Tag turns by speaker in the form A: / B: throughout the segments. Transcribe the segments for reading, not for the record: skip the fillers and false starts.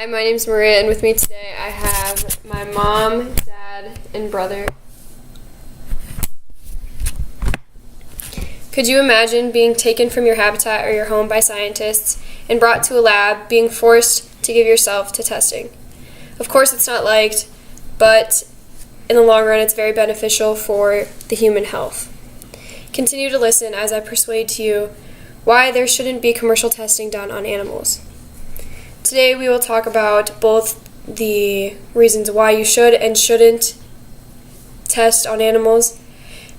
A: Hi, my name's Maria, and with me today I have my mom, dad, and brother. Could you imagine being taken from your habitat or your home by scientists and brought to a lab, being forced to give yourself to testing? Of course it's not liked, but in the long run it's very beneficial for the human health. Continue to listen as I persuade to you why there shouldn't be commercial testing done on animals. Today we will talk about both the reasons why you should and shouldn't test on animals.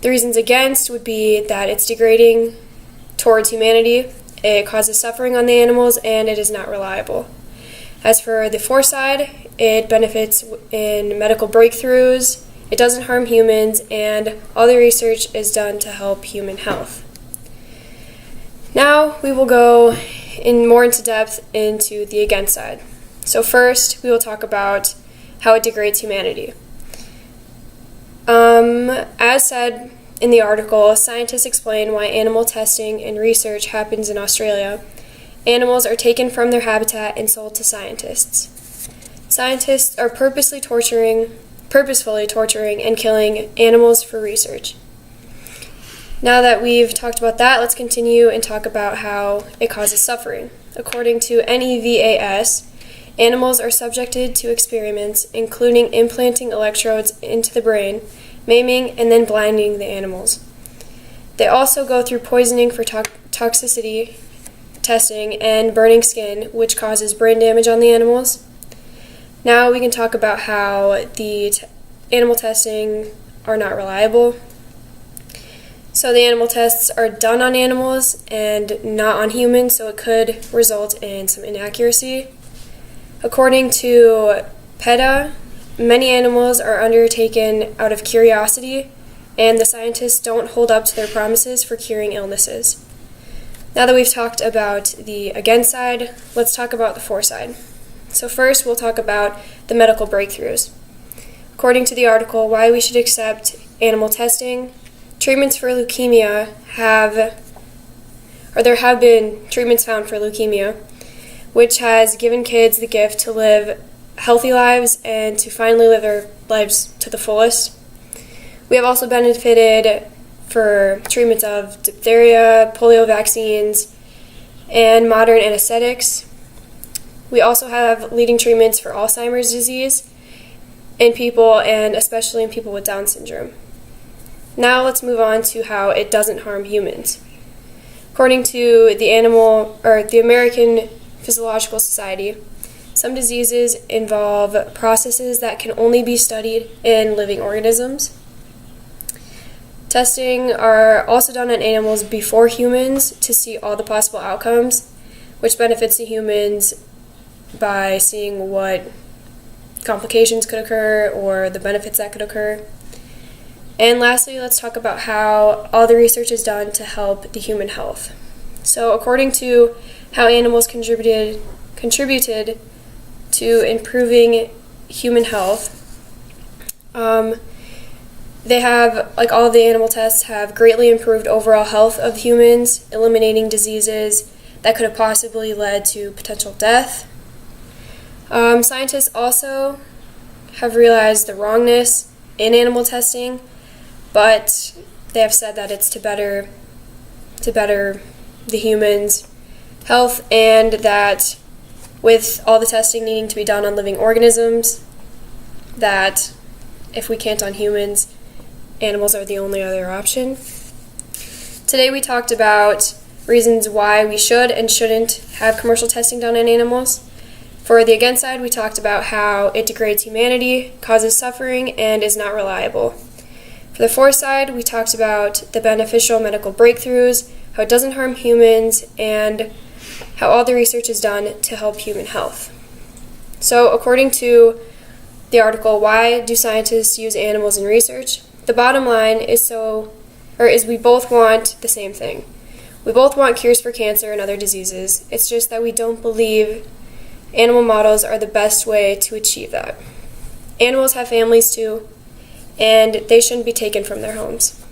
A: The reasons against would be that it's degrading towards humanity, it causes suffering on the animals, and it is not reliable. As for the for side, it benefits in medical breakthroughs, it doesn't harm humans, and all the research is done to help human health. Now we will go more into depth into the against side. So first, we will talk about how it degrades humanity. As said in the article, scientists explain why animal testing and research happens in Australia. Animals are taken from their habitat and sold to scientists. Scientists are purposefully torturing and killing animals for research. Now that we've talked about that, let's continue and talk about how it causes suffering. According to NEVAS, animals are subjected to experiments, including implanting electrodes into the brain, maiming, and then blinding the animals. They also go through poisoning for toxicity testing and burning skin, which causes brain damage on the animals. Now we can talk about how the animal testing are not reliable. So the animal tests are done on animals and not on humans, so it could result in some inaccuracy. According to PETA, many animals are undertaken out of curiosity, and the scientists don't hold up to their promises for curing illnesses. Now that we've talked about the against side, let's talk about the for side. So first, we'll talk about the medical breakthroughs. According to the article, why we should accept animal testing, treatments for leukemia there have been treatments found for leukemia, which has given kids the gift to live healthy lives and to finally live their lives to the fullest. We have also benefited for treatments of diphtheria, polio vaccines, and modern anesthetics. We also have leading treatments for Alzheimer's disease in people, and especially in people with Down syndrome. Now let's move on to how it doesn't harm humans. According to the American Physiological Society, some diseases involve processes that can only be studied in living organisms. Testing are also done on animals before humans to see all the possible outcomes, which benefits the humans by seeing what complications could occur or the benefits that could occur. And lastly, let's talk about how all the research is done to help the human health. So according to how animals contributed to improving human health, they have, like all of the animal tests, have greatly improved overall health of humans, eliminating diseases that could have possibly led to potential death. Scientists also have realized the wrongness in animal testing, but they have said that it's to better the humans' health, and that with all the testing needing to be done on living organisms, that if we can't on humans, animals are the only other option. Today we talked about reasons why we should and shouldn't have commercial testing done on animals. For the against side, we talked about how it degrades humanity, causes suffering, and is not reliable. For the for side, we talked about the beneficial medical breakthroughs, how it doesn't harm humans, and how all the research is done to help human health. So according to the article, why do scientists use animals in research? The bottom line is we both want the same thing. We both want cures for cancer and other diseases. It's just that we don't believe animal models are the best way to achieve that. Animals have families too, and they shouldn't be taken from their homes.